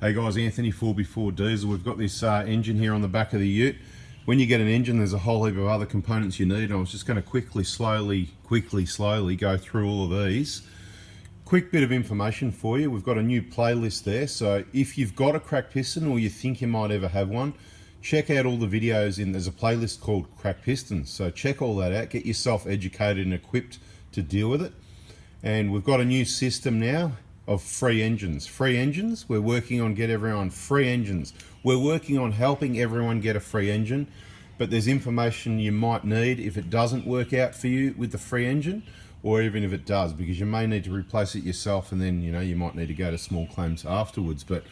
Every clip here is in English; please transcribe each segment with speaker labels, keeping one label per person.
Speaker 1: Hey guys, Anthony 4x4 Diesel. We've got this engine here on the back of the ute. When you get an engine, there's a whole heap of other components you need. I was just going to quickly, slowly go through all of these. Quick bit of information for you. We've got a new playlist there. So if you've got a cracked piston or you think you might ever have one, check out all the videos there's a playlist called Cracked Pistons. So check all that out. Get yourself educated and equipped to deal with it. And we've got a new system now of free engines. Free engines, we're working on get everyone free engines. We're working on helping everyone get a free engine, but there's information you might need if it doesn't work out for you with the free engine, or even if it does, because you may need to replace it yourself and then you might need to go to small claims afterwards. But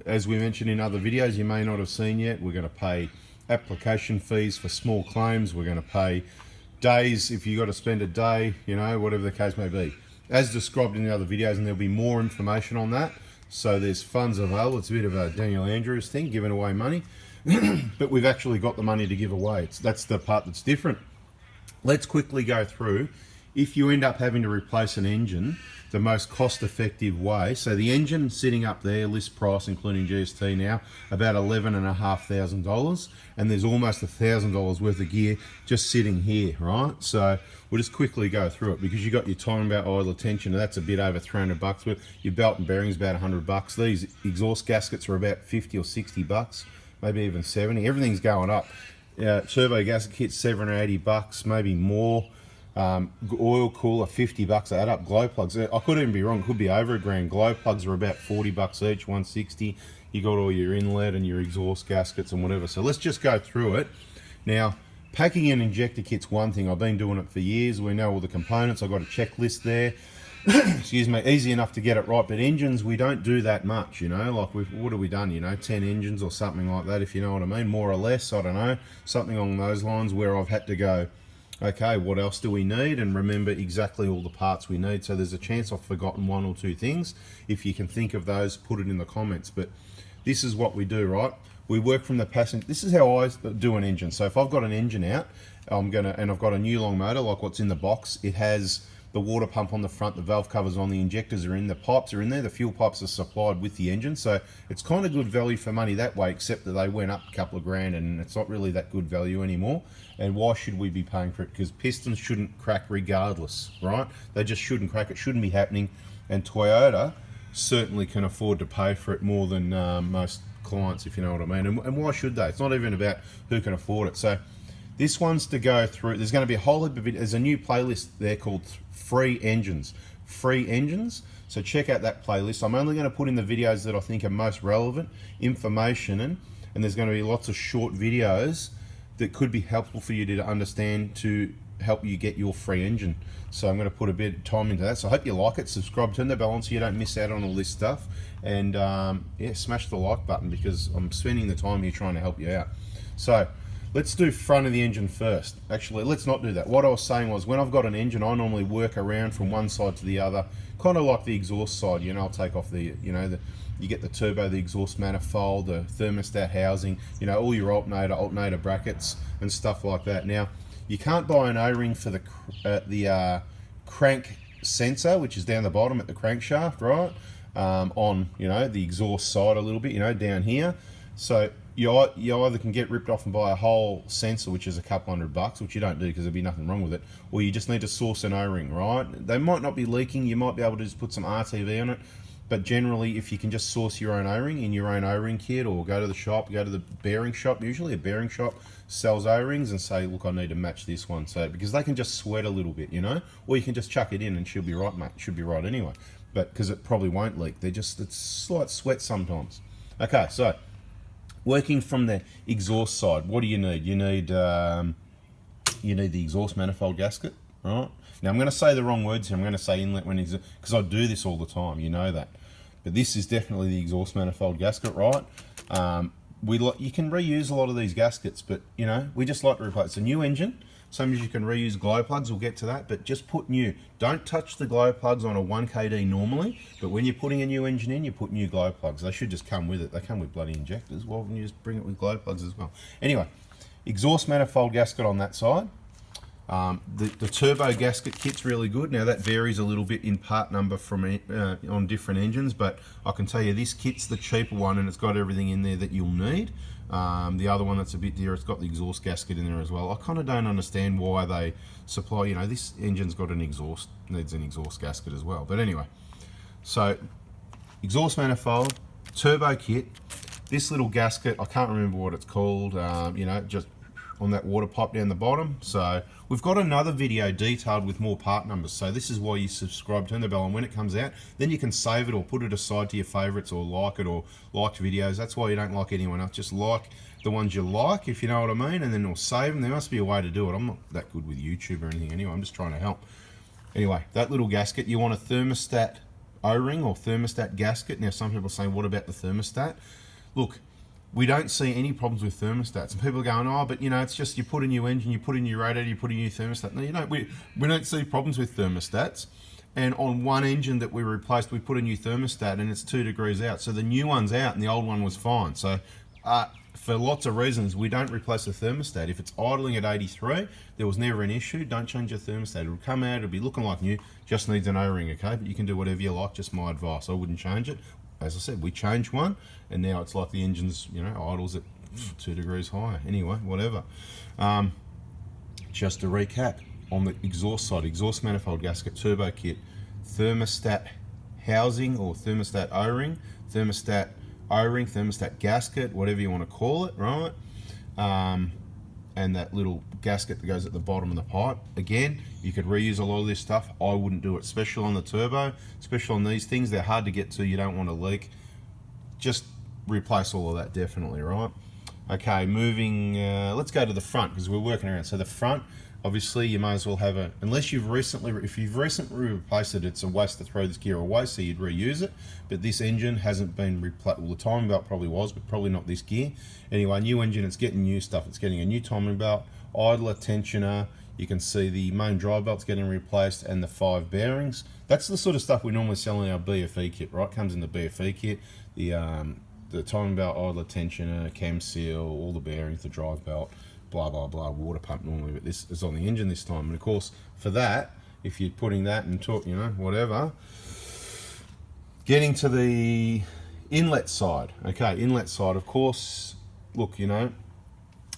Speaker 1: as we mentioned in other videos you may not have seen yet, we're going to pay application fees for small claims. We're going to pay days if you got to spend a day, whatever the case may be, as described in the other videos, and there'll be more information on that. So there's funds available. It's a bit of a Daniel Andrews thing, giving away money, but we've actually got the money to give away. That's the part that's different. Let's quickly go through, if you end up having to replace an engine, the most cost-effective way. So the engine sitting up there, list price including GST now, about $11,500, and there's almost $1,000 worth of gear just sitting here, right? So we'll just quickly go through it, because you got your time about idle tension, and that's a bit over $300 worth. Your belt and bearings about $100. These exhaust gaskets are about $50 or $60, maybe even 70. Everything's going up. Turbo gasket kits $70 or $80, maybe more. Oil cooler $50, add up. Glow plugs, I could even be wrong, it could be over $1,000. Glow plugs are about $40 each, $160. You got all your inlet and your exhaust gaskets and whatever. So let's just go through it. Now, packing an injector kit's one thing. I've been doing it for years. We know all the components. I've got a checklist there. Excuse me, easy enough to get it right. But engines, we don't do that much, like what have we done, 10 engines or something like that, if you know what I mean, more or less, I don't know, something along those lines, where I've had to go, okay, what else do we need, and remember exactly all the parts we need. So there's a chance I've forgotten one or two things. If you can think of those, put it in the comments. But this is what we do, right? We work from the passenger. This is how I do an engine. So if I've got an engine out, and I've got a new long motor like what's in the box, it has the water pump on the front, the valve covers on, the injectors are in, the pipes are in there, the fuel pipes are supplied with the engine. So it's kind of good value for money that way, except that they went up a couple of grand and it's not really that good value anymore. And why should we be paying for it? Because pistons shouldn't crack regardless, right? They just shouldn't crack. It shouldn't be happening. And Toyota certainly can afford to pay for it more than most clients, if you know what I mean. And why should they? It's not even about who can afford it. So this one's to go through. There's going to be a whole heap of it. There's a new playlist there called Free Engines. Free Engines. So check out that playlist. I'm only going to put in the videos that I think are most relevant, information, and there's going to be lots of short videos that could be helpful for you to understand to help you get your free engine. So I'm going to put a bit of time into that. So I hope you like it. Subscribe, turn the bell on so you don't miss out on all this stuff. And yeah, smash the like button, because I'm spending the time here trying to help you out. So let's do front of the engine first. Actually, let's not do that. What I was saying was, when I've got an engine, I normally work around from one side to the other, kind of like the exhaust side. I'll take off the, you get the turbo, the exhaust manifold, the thermostat housing, all your alternator brackets and stuff like that. Now, you can't buy an O-ring for the crank sensor, which is down the bottom at the crankshaft, right? On, the exhaust side a little bit, down here. So you either can get ripped off and buy a whole sensor, which is a couple $100, which you don't do because there'd be nothing wrong with it, or you just need to source an O-ring, right? They might not be leaking. You might be able to just put some RTV on it, but generally, if you can just source your own O-ring in your own O-ring kit, or go to the shop, go to the bearing shop. Usually a bearing shop sells O-rings, and say, look, I need to match this one. So because they can just sweat a little bit, or you can just chuck it in and she'll be right, mate. Should be right anyway, but because it probably won't leak. It's slight sweat sometimes. Okay, so working from the exhaust side, what do you need? You need the exhaust manifold gasket, right? Now I'm going to say the wrong words here. I'm going to say inlet when because I do this all the time, that. But this is definitely the exhaust manifold gasket, right? You can reuse a lot of these gaskets, but we just like to replace. It's a new engine. Sometimes you can reuse glow plugs. We'll get to that, but just put new. Don't touch the glow plugs on a 1kd normally, but when you're putting a new engine in, you put new glow plugs. They should just come with it. They come with bloody injectors. Why wouldn't you just bring it with glow plugs as well? Anyway, exhaust manifold gasket on that side. The turbo gasket kit's really good. Now that varies a little bit in part number from on different engines, but I can tell you this kit's the cheaper one and it's got everything in there that you'll need. The other one that's a bit dearer, it's got the exhaust gasket in there as well. I kind of don't understand why they supply, you know, this engine's got an exhaust, needs an exhaust gasket as well. But anyway, so exhaust manifold, turbo kit, this little gasket, I can't remember what it's called, you know, just on that water pipe down the bottom. So we've got another video detailed with more part numbers, so this is why you subscribe, turn the bell on when it comes out, then you can save it or put it aside to your favorites or like it or liked videos. That's why you don't like anyone else, just like the ones you like, if you know what I mean, and then we'll save them. There must be a way to do it. I'm not that good with YouTube or anything anyway, I'm just trying to help. Anyway, that little gasket, you want a thermostat O-ring or thermostat gasket. Now some people are saying, what about the thermostat? Look, we don't see any problems with thermostats. And people are going, oh, but you know, it's just you put a new engine, you put a new radiator, you put a new thermostat. No, you don't. We don't see problems with thermostats. And on one engine that we replaced, we put a new thermostat and it's 2 degrees out. So the new one's out and the old one was fine. So for lots of reasons, we don't replace the thermostat. If it's idling at 83, there was never an issue, don't change your thermostat. It'll come out, it'll be looking like new, just needs an O-ring, okay? But you can do whatever you like, just my advice. I wouldn't change it. As I said, we changed one, and now it's like the engine's, you know, idles at 2 degrees higher. Anyway, whatever. Just to recap, on the exhaust side, exhaust manifold gasket, turbo kit, thermostat housing or thermostat O-ring, thermostat O-ring, thermostat gasket, whatever you want to call it, right? And that little gasket that goes at the bottom of the pipe. Again, you could reuse a lot of this stuff. I wouldn't do it, especially on the turbo, especially on these things. They're hard to get to, you don't want to leak. Just replace all of that, definitely, right? Okay, moving, let's go to the front because we're working around. So the front, obviously you may as well have a, unless you've recently, if you've recently replaced it, it's a waste to throw this gear away, so you'd reuse it. But this engine hasn't been replaced, well the timing belt probably was, but probably not this gear. Anyway, new engine, it's getting new stuff. It's getting a new timing belt, idler, tensioner, you can see the main drive belt's getting replaced and the 5 bearings. That's the sort of stuff we normally sell in our BFE kit, right? Comes in the BFE kit, the timing belt, idler, tensioner, cam seal, all the bearings, the drive belt, blah blah blah, water pump normally, but this is on the engine this time. And of course for that, if you're putting that and talk, you know, whatever, getting to the inlet side. Okay, inlet side, of course, look, you know,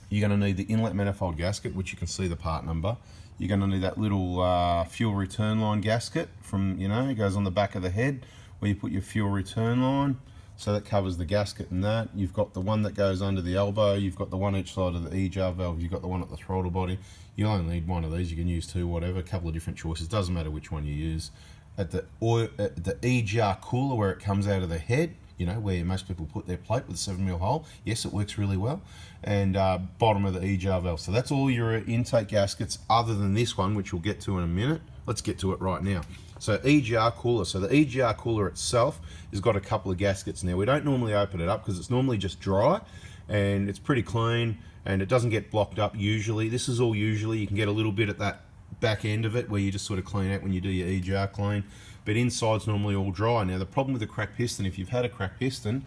Speaker 1: you're going to need the inlet manifold gasket, which you can see the part number. You're going to need that little fuel return line gasket from, you know, it goes on the back of the head where you put your fuel return line. So that covers the gasket and that. You've got the one that goes under the elbow, you've got the one each side of the Ejac valve, you've got the one at the throttle body. You only need one of these, you can use 2, whatever, a couple of different choices, doesn't matter which one you use. At the Egr Cooler, where it comes out of the head, you know, where most people put their plate with a 7mm hole, yes, it works really well. And bottom of the Ejac valve. So that's all your intake gaskets other than this one, which we'll get to in a minute. Let's get to it right now. So Egr Cooler, so the Egr Cooler itself has got a couple of gaskets now. We don't normally open it up because it's normally just dry and it's pretty clean and it doesn't get blocked up usually. This is all usually, you can get a little bit at that back end of it where you just sort of clean out when you do your Ejac clean, but inside's normally all dry. Now the problem with a cracked piston, if you've had a cracked piston,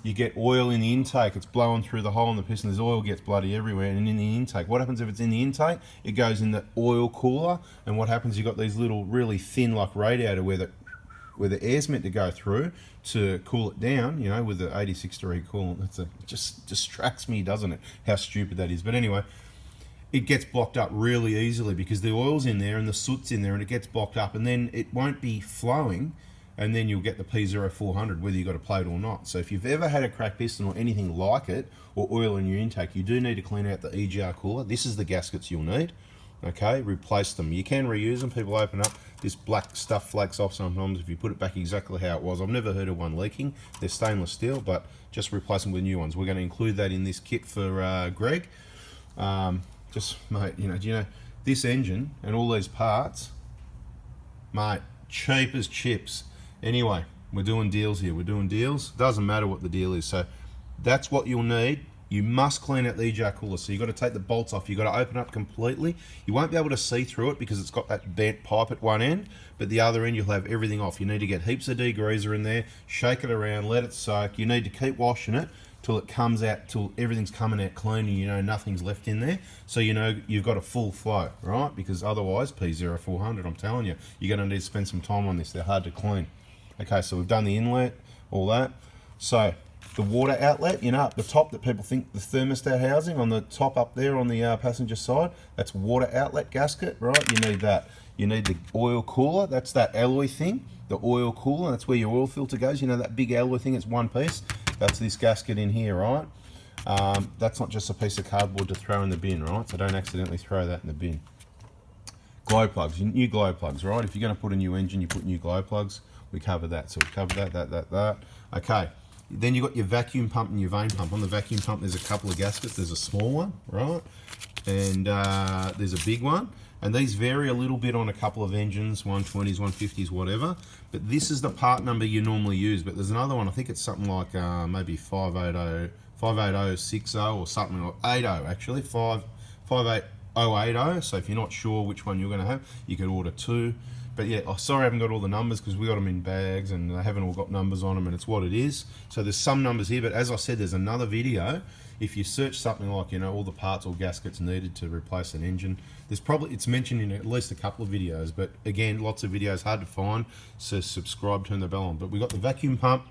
Speaker 1: you get oil in the intake, it's blowing through the hole in the piston, there's oil gets bloody everywhere, and in the intake, what happens if it's in the intake? It goes in the oil cooler, and what happens, you've got these little really thin like radiator where the air's meant to go through to cool it down, you know, with the 86 degree coolant. It just distracts me, doesn't it, how stupid that is. But anyway, it gets blocked up really easily because the oil's in there and the soot's in there and it gets blocked up and then it won't be flowing, and then you'll get the P0400 whether you got a plate or not. So if you've ever had a cracked piston or anything like it, or oil in your intake, you do need to clean out the Egr Cooler. This is the gaskets you'll need. Okay, replace them. You can reuse them. People open up, this black stuff flakes off sometimes if you put it back exactly how it was. I've never heard of one leaking. They're stainless steel, but just replace them with new ones. We're going to include that in this kit for Greg. Just, mate, you know, do you know, this engine and all these parts, mate, cheap as chips. Anyway, we're doing deals here. We're doing deals. Doesn't matter what the deal is. So that's what you'll need. You must clean out the Ejac Cooler. So you've got to take the bolts off. You've got to open up completely. You won't be able to see through it because it's got that bent pipe at one end, but the other end you'll have everything off. You need to get heaps of degreaser in there, shake it around, let it soak. You need to keep washing it till it comes out, till everything's coming out clean and you know nothing's left in there. So you know you've got a full flow, right? Because otherwise, P0400, I'm telling you, you're going to need to spend some time on this. They're hard to clean. Okay, so we've done the inlet, all that. So the water outlet, you know, up the top that people think the thermostat housing on the top up there on the passenger side, that's water outlet gasket, right? You need that. You need the oil cooler, that's that alloy thing, the oil cooler, that's where your oil filter goes. You know that big alloy thing, it's one piece. That's this gasket in here, right? That's not just a piece of cardboard to throw in the bin, right? So don't accidentally throw that in the bin. Glow plugs, new glow plugs, right? If you're going to put a new engine, you put new glow plugs. We covered that, so we covered that. Okay, then you've got your vacuum pump and your vane pump. On the vacuum pump, there's a couple of gaskets. There's a small one, right? And there's a big one. And these vary a little bit on a couple of engines, 120s, 150s, whatever. But this is the part number you normally use. But there's another one, I think it's something like maybe 580060 or something, or 80 actually, 58080. So if you're not sure which one you're going to have, you could order two. But yeah, sorry I haven't got all the numbers because we got them in bags and they haven't all got numbers on them, and it's what it is. So there's some numbers here, but as I said, there's another video. If you search something like, you know, all the parts or gaskets needed to replace an engine, there's probably, it's mentioned in at least a couple of videos, but again, lots of videos, hard to find, so subscribe, turn the bell on. But we've got the vacuum pump,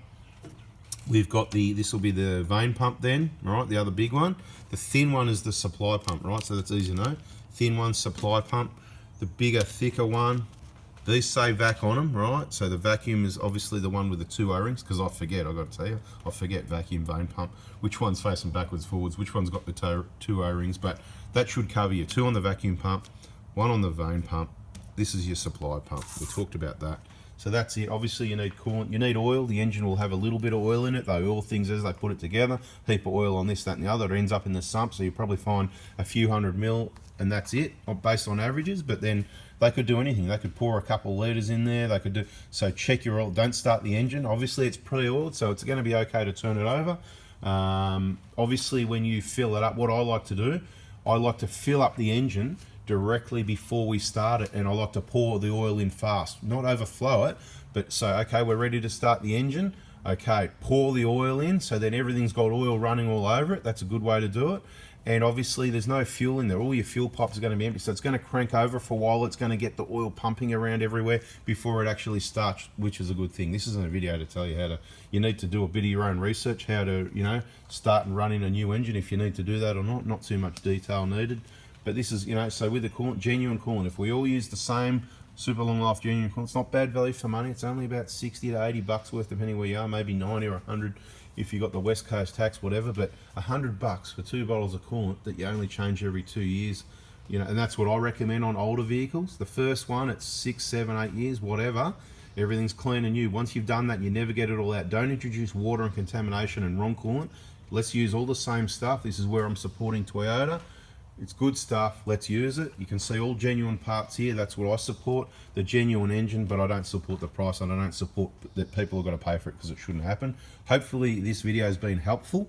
Speaker 1: we've got this will be the vane pump then, right, the other big one. The thin one is the supply pump, right, so that's easy to know. Thin one, supply pump. The bigger, thicker one, these say vac on them, right? So the vacuum is obviously the one with the two O-rings, because I forget, I've got to tell you, I forget vacuum vane pump, which one's facing backwards, forwards, which one's got the two O-rings, but that should cover you. Two on the vacuum pump, one on the vane pump. This is your supply pump. We talked about that. So that's it. Obviously you need coolant, you need oil. The engine will have a little bit of oil in it. They oil things as they put it together. Heap of oil on this, that and the other. It ends up in the sump, so you probably find a few 100 mil and that's it, based on averages. But then they could do anything. They could pour a couple of litres in there. They could do, so check your oil. Don't start the engine. Obviously it's pre-oiled, so it's going to be okay to turn it over. Obviously when you fill it up, what I like to do, I like to fill up the engine directly before we start it, and I like to pour the oil in fast, not overflow it, but so, okay, we're ready to start the engine. Okay, pour the oil in, so then everything's got oil running all over it. That's a good way to do it. And obviously there's no fuel in there. All your fuel pipes are going to be empty, so it's going to crank over for a while. It's going to get the oil pumping around everywhere before it actually starts, which is a good thing. This isn't a video to tell you how to, you need to do a bit of your own research, how to, you know, start and run in a new engine, if you need to do that or not too much detail needed. But this is, you know, so with the coolant, genuine coolant, if we all use the same super long life genuine coolant, it's not bad value for money. It's only about 60 to 80 bucks worth, depending where you are, maybe 90 or 100 if you got the West Coast tax, whatever. But 100 bucks for 2 bottles of coolant that you only change every 2 years, you know, and that's what I recommend on older vehicles. The first one, it's 6, 7, 8 years, whatever. Everything's clean and new. Once you've done that, you never get it all out. Don't introduce water and contamination and wrong coolant. Let's use all the same stuff. This is where I'm supporting Toyota. It's good stuff, let's use it. You can see all genuine parts here. That's what I support, the genuine engine, but I don't support the price, and I don't support that people have got to pay for it, because it shouldn't happen. Hopefully this video has been helpful.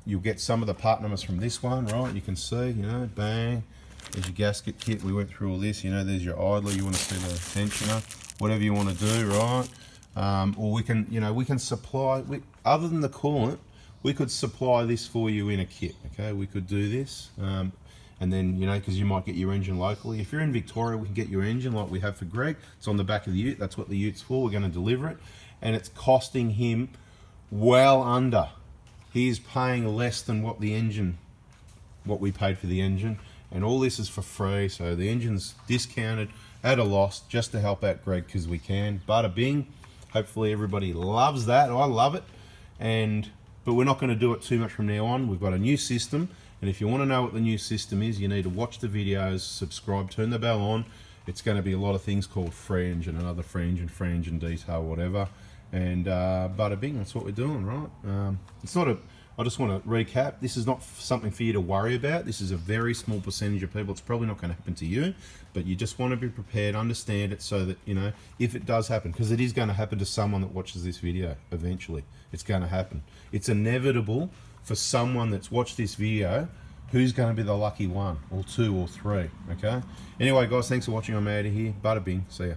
Speaker 1: You'll get some of the part numbers from this one, right? You can see, you know, bang, there's your gasket kit. We went through all this, you know, there's your idler. You want to see the tensioner, whatever you want to do, right? Or we can, you know, we can supply, other than the coolant, we could supply this for you in a kit, okay? We could do this, and then, you know, because you might get your engine locally. If you're in Victoria, we can get your engine like we have for Greg. It's on the back of the ute. That's what the ute's for. We're going to deliver it, and it's costing him well under. He's paying less than what the engine, what we paid for the engine, and all this is for free. So the engine's discounted at a loss just to help out Greg, because we can. Bada bing. Hopefully everybody loves that. I love it, but we're not going to do it too much from now on. We've got a new system, and if you want to know what the new system is, you need to watch the videos, subscribe, turn the bell on. It's going to be a lot of things called free engine, another free engine detail, whatever. And bada bing, that's what we're doing, right? It's not a, I just want to recap, this is not something for you to worry about. This is a very small percentage of people. It's probably not going to happen to you, but you just want to be prepared, understand it, so that, you know, if it does happen, because it is going to happen to someone that watches this video eventually. It's going to happen. It's inevitable for someone that's watched this video who's going to be the lucky one, or two, or three, okay? Anyway, guys, thanks for watching. I'm out of here. Bada bing. See ya.